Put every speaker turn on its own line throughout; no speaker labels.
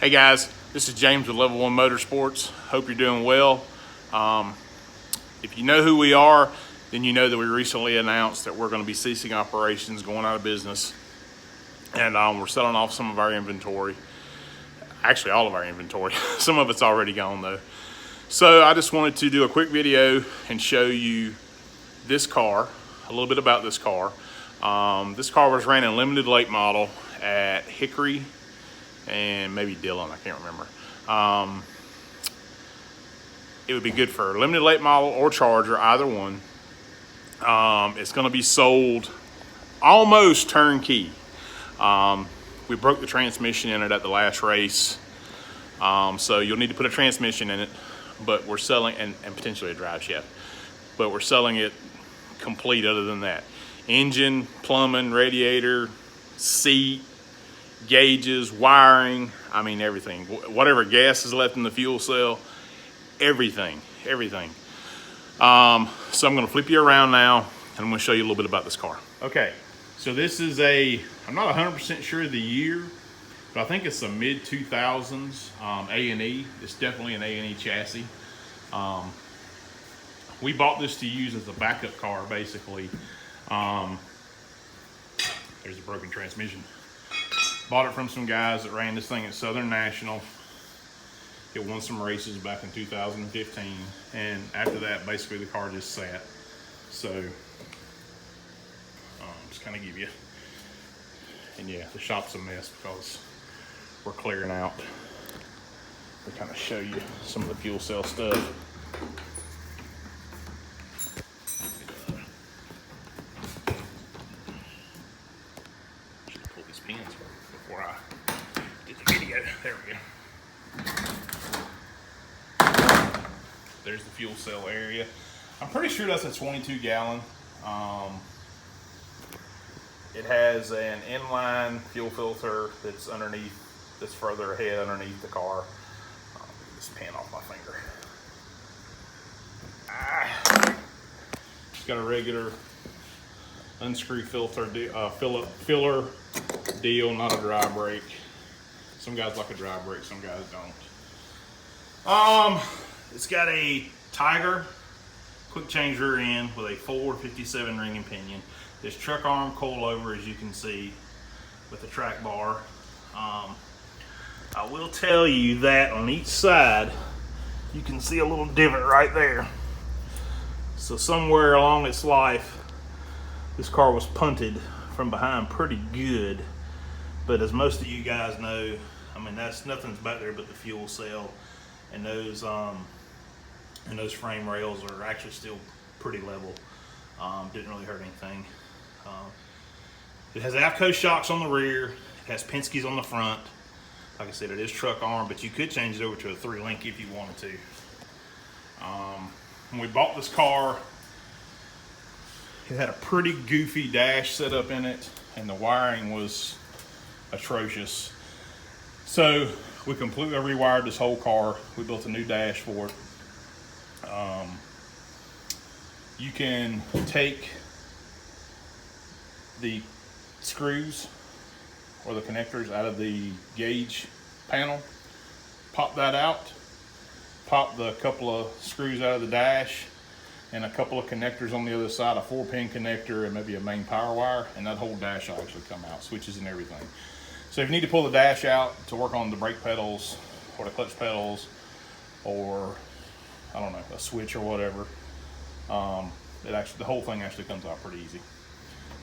Hey guys, this is James with Level 1 Motorsports. Hope you're doing well. If you know who we are, then you know that we recently announced that we're going to be ceasing operations, going out of business, and we're selling off some of our inventory. Actually, all of our inventory. Some of it's already gone though. So I just wanted to do a quick video and show you this car, a little bit about this car. This car was ran in limited late model at Hickory and maybe Dillon, I can't remember. It would be good for limited late model or Charger, either one. It's going to be sold almost turnkey. We broke the transmission in it at the last race, so you'll need to put a transmission in it, but we're selling, and potentially a drive shaft, but we're selling it complete other than that. Engine, plumbing, radiator, seat, gauges, wiring, I mean everything. Whatever gas is left in the fuel cell, everything. So I'm gonna flip you around now and I'm gonna show you a little bit about this car. Okay, so this is I'm not 100% sure of the year, but I think it's a mid-2000s A&E. It's definitely an A&E chassis. We bought this to use as a backup car, basically. There's a broken transmission. Bought it from some guys that ran this thing at Southern National. It won some races back in 2015, and after that, basically the car just sat. So, just kind of give you, and yeah, the shop's a mess because we're clearing out. We kind of show you some of the fuel cell stuff. Pull these pins before I get the video. There we go. There's the fuel cell area. I'm pretty sure that's a 22 gallon. It has an inline fuel filter that's underneath, that's further ahead underneath the car. Get this pin off my finger. It's got a regular unscrew filter filler deal, not a dry brake. Some guys like a dry brake, some guys don't. It's got a Tiger quick change rear end with a 457 ring and pinion. This truck arm coilover, as you can see, with the track bar. I will tell you that on each side, you can see a little divot right there. So somewhere along its life, this car was punted from behind pretty good. But as most of you guys know, I mean, nothing's back there but the fuel cell, and those frame rails are actually still pretty level. Didn't really hurt anything. It has AFCO shocks on the rear. It has Penske's on the front. Like I said, it is truck arm, but you could change it over to a 3-link if you wanted to. When we bought this car, it had a pretty goofy dash set up in it, and the wiring was atrocious. So we completely rewired this whole car. We built a new dash for it. You can take the screws or the connectors out of the gauge panel, pop that out, pop the couple of screws out of the dash, and a couple of connectors on the other side, a 4-pin connector and maybe a main power wire, and that whole dash will actually come out, switches and everything. So if you need to pull the dash out to work on the brake pedals or the clutch pedals, or I don't know, a switch or whatever, the whole thing actually comes out pretty easy.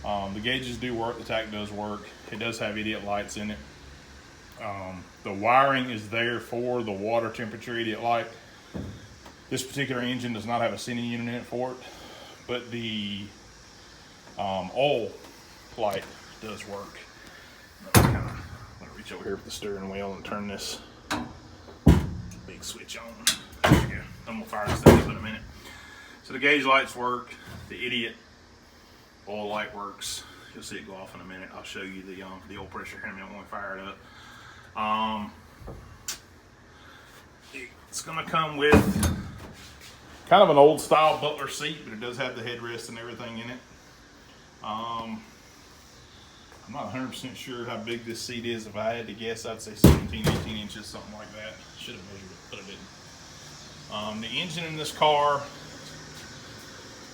The gauges do work, the tach does work. It does have idiot lights in it. The wiring is there for the water temperature idiot light. This particular engine does not have a sending unit in it for it, but the oil light does work. I'm gonna reach over here with the steering wheel and turn this big switch on. There we go. I'm gonna fire this thing up in a minute. So the gauge lights work. The idiot oil light works. You'll see it go off in a minute. I'll show you the oil pressure here in a minute when we fire it up. It's gonna come with kind of an old style butler seat, but it does have the headrest and everything in it. I'm not 100% sure how big this seat is. If I had to guess, I'd say 17, 18 inches, something like that. Should have measured it, but I didn't. The engine in this car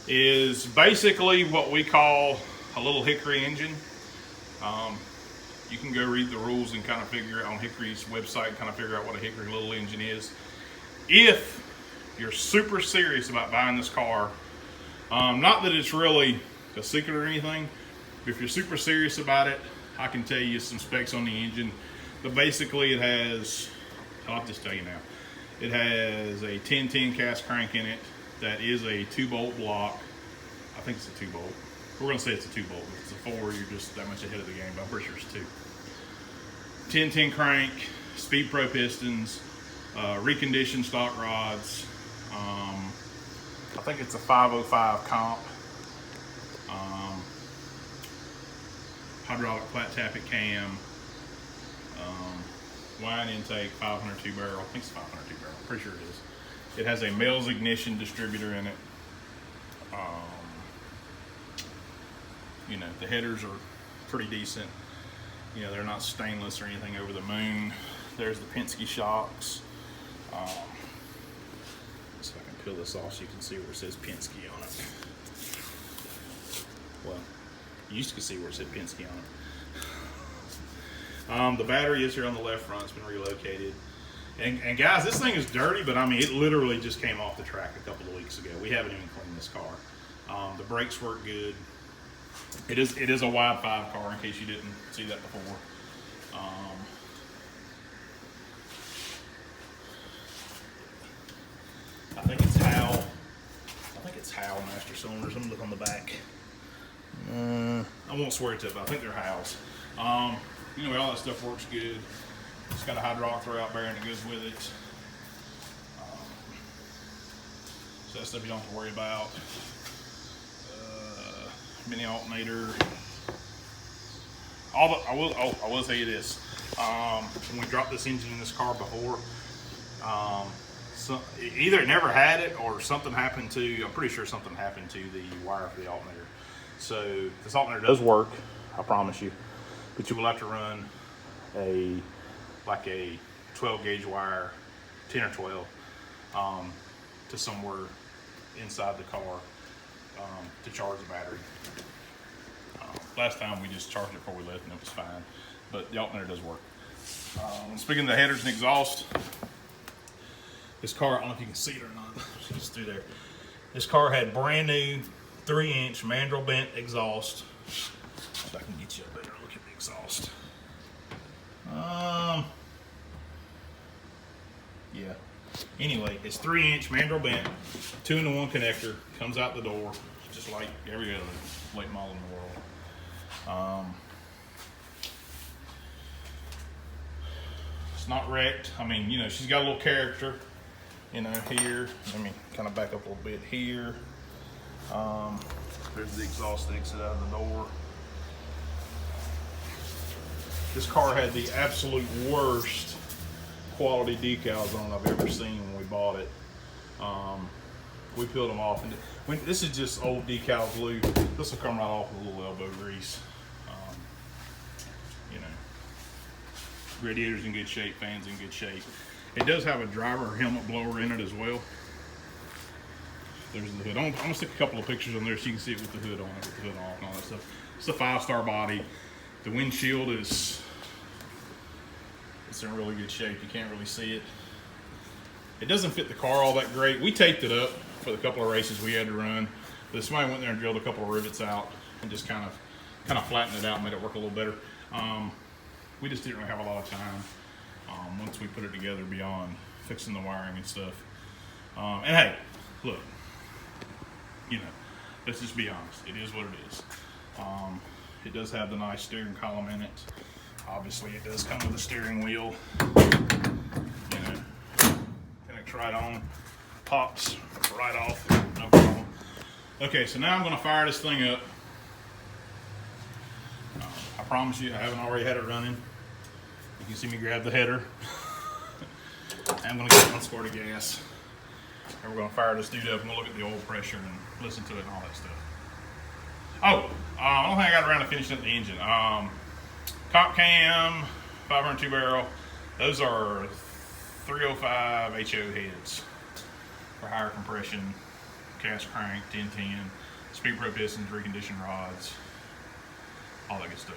is basically what we call a little Hickory engine. You can go read the rules and kind of figure out on Hickory's website, kind of figure out what a Hickory little engine is. If you're super serious about buying this car, not that it's really a secret or anything, but if you're super serious about it, I can tell you some specs on the engine. But basically it has, I'll just tell you now, it has a 1010 cast crank in it that is a 2-bolt block. I think it's a 2-bolt. We're going to say it's a 2-bolt. If it's a 4, you're just that much ahead of the game, but I'm pretty sure it's 2. 1010 crank, Speed Pro pistons, reconditioned stock rods. I think it's a 505 comp. Hydraulic flat tappet cam. Wine intake, 502 barrel. I think it's 502 barrel. I'm pretty sure it is. It has a Mel's ignition distributor in it. You know, the headers are pretty decent. You know, they're not stainless or anything over the moon. There's the Penske shocks. So I can peel this off so you can see where it says Penske on it. Well, you used to see where it said Penske on it. The battery is here on the left front. It's been relocated. And guys, this thing is dirty, but I mean, it literally just came off the track a couple of weeks ago. We haven't even cleaned this car. The brakes work good. It is a wide 5 car, in case you didn't see that before. I think it's Howell. Master Cylinders. I'm gonna look on the back. I won't swear to it, but I think they're Howells. Anyway, all that stuff works good. It's got a hydraulic throwout bearing that goes with it. So that stuff you don't have to worry about. Mini alternator. I will tell you this. When we dropped this engine in this car before, either it never had it or something happened to, I'm pretty sure something happened to the wire for the alternator. So this alternator does work, I promise you, but you will have to run like a 12 gauge wire, 10 or 12, to somewhere inside the car to charge the battery. Last time we just charged it before we left and it was fine, but the alternator does work. Speaking of the headers and exhaust, this car, I don't know if you can see it or not, just through there. This car had brand new 3-inch mandrel bent exhaust. If I can get you up there, look at the exhaust. Yeah. Anyway, it's 3-inch mandrel bent, 2-in-1 connector, comes out the door, just like every other late model in the world. It's not wrecked. I mean, you know, she's got a little character, you know, here. Let me kind of back up a little bit here. There's the exhaust exit out of the door. This car had the absolute worst quality decals on I've ever seen when we bought it. We peeled them off, and this is just old decal glue. This will come right off with a little elbow grease. You know, radiator's in good shape, fans in good shape. It does have a driver helmet blower in it as well. There's the hood. I'm gonna stick a couple of pictures on there so you can see it with the hood on, with the hood off, and all that stuff. It's a 5-star body. The windshield it's in really good shape. You can't really see it. It doesn't fit the car all that great. We taped it up for the couple of races we had to run, but somebody went there and drilled a couple of rivets out and just kind of flattened it out and made it work a little better. We just didn't really have a lot of time once we put it together beyond fixing the wiring and stuff. And hey, look, you know, let's just be honest. It is what it is. It does have the nice steering column in it. Obviously, it does come with a steering wheel. You know, connects right on, pops right off, no problem. Okay, so now I'm going to fire this thing up. I promise you, I haven't already had it running. You can see me grab the header. I'm going to get 1 squirt of gas. And we're going to fire this dude up and we'll look at the oil pressure and listen to it and all that stuff. I don't think I got around to finishing up the engine. Comp cam, 502 barrel. Those are 305 HO heads for higher compression, cast crank, 1010, speed pro pistons, reconditioned rods, all that good stuff.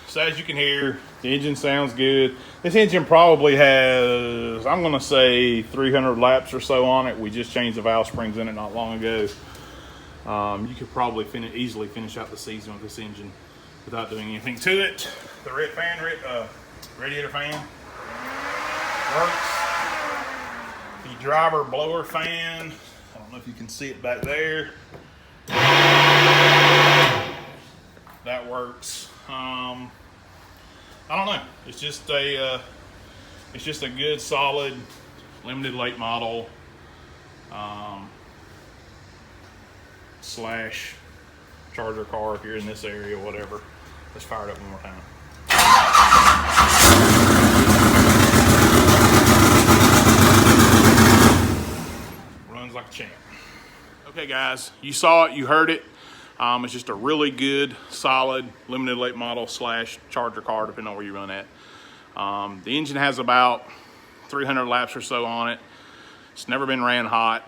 So as you can hear, the engine sounds good. This engine probably has, I'm going to say 300 laps or so on it. We just changed the valve springs in it not long ago. You could probably easily finish out the season with this engine without doing anything to it. The radiator fan works. The driver blower fan, I don't know if you can see it back there. That works. I don't know. It's just a good, solid, limited late model slash charger car if you're in this area, whatever. Let's fire it up one more time. Runs like a champ. Okay, guys, you saw it, you heard it. It's just a really good, solid, limited late model slash charger car, depending on where you run at. The engine has about 300 laps or so on it. It's never been ran hot.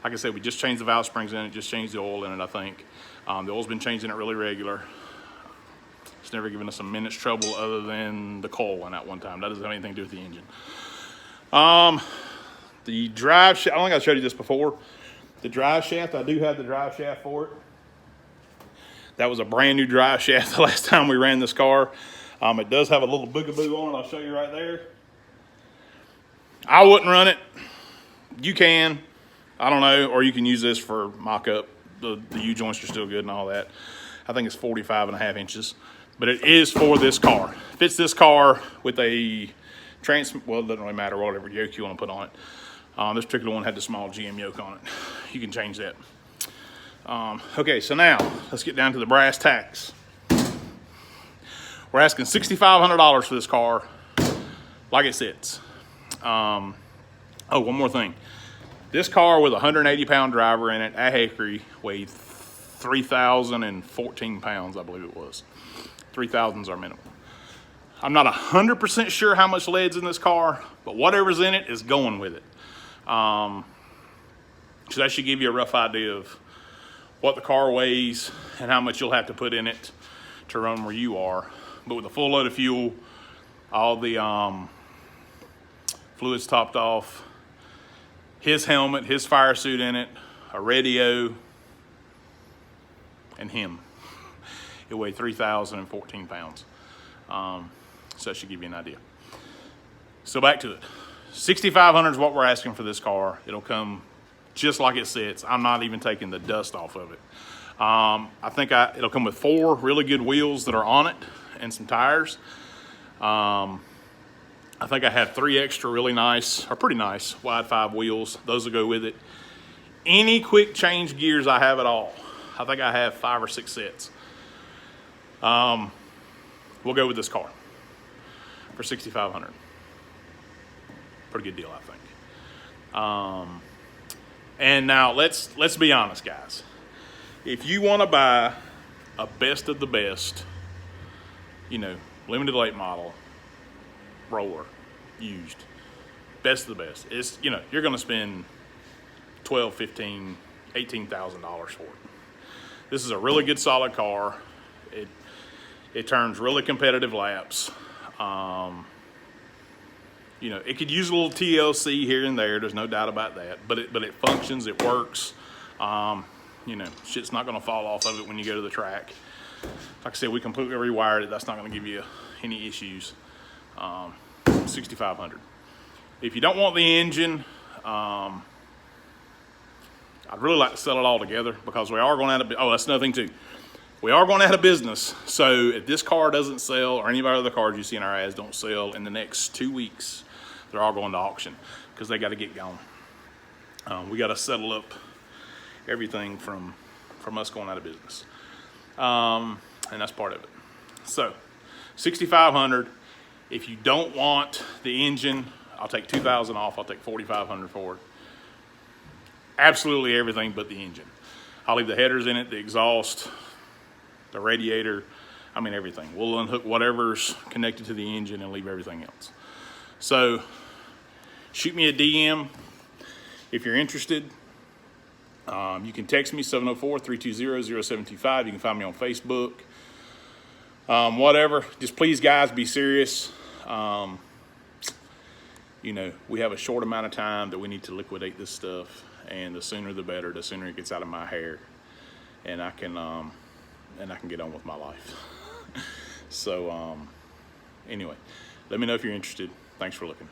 Like I said, we just changed the valve springs in it, just changed the oil in it, I think. The oil's been changing it really regular. It's never given us a minute's trouble other than the coil in at one time. That doesn't have anything to do with the engine. The drive shaft, I don't think I showed you this before. The drive shaft, I do have the drive shaft for it. That was a brand new drive shaft the last time we ran this car. It does have a little boogaboo on it. I'll show you right there. I wouldn't run it. You can. I don't know. Or you can use this for mock-up. The U-joints are still good and all that. I think it's 45.5 inches. But it is for this car. Fits this car with a well, it doesn't really matter whatever yoke you want to put on it. This particular one had the small GM yoke on it. You can change that. Okay, so now let's get down to the brass tacks. We're asking $6,500 for this car, like it sits. Oh, one more thing. This car with a 180-pound driver in it at Hickory weighed 3,014 pounds, I believe it was. 3,000 is our minimum. I'm not 100% sure how much lead's in this car, but whatever's in it is going with it. So that should give you a rough idea of what the car weighs and how much you'll have to put in it to run where you are. But with a full load of fuel, all the fluids topped off, his helmet, his fire suit in it, a radio, and him. It weighed 3,014 pounds. So that should give you an idea. So back to it. $6,500 is what we're asking for this car. It'll come just like it sits. I'm not even taking the dust off of it. I think it'll come with 4 really good wheels that are on it and some tires. I think I have 3 extra really nice, or pretty nice, wide 5 wheels. Those will go with it. Any quick change gears I have at all, I think I have 5 or 6 sets. we'll go with this car for $6,500. Pretty good deal, I think. And now let's be honest, guys. If you want to buy a best of the best, you know, limited late model roller, used, best of the best, it's, you know, you're going to spend $12,000, $15,000, $18,000 for it. This is a really good solid car. It turns really competitive laps. You know, it could use a little TLC here and there. There's no doubt about that. But it functions. It works. You know, shit's not going to fall off of it when you go to the track. Like I said, we completely rewired it. That's not going to give you any issues. $6,500. If you don't want the engine, I'd really like to sell it all together, because we are going out of, oh, that's another thing too. We are going out of business. So if this car doesn't sell, or any of our other cars you see in our ads don't sell in the next 2 weeks, they're all going to auction, because they got to get going. We got to settle up everything from us going out of business. And that's part of it. So $6,500. If you don't want the engine, I'll take $2,000 off. I'll take $4,500 for it. Absolutely everything but the engine. I'll leave the headers in it, the exhaust, the radiator, I mean everything. We'll unhook whatever's connected to the engine and leave everything else. So shoot me a DM if you're interested. You can text me 704-320-0725. You can find me on Facebook. Whatever. Just please, guys, be serious. You know, we have a short amount of time that we need to liquidate this stuff, and the sooner the better. The sooner it gets out of my hair, and I can get on with my life. So anyway, let me know if you're interested. Thanks for looking.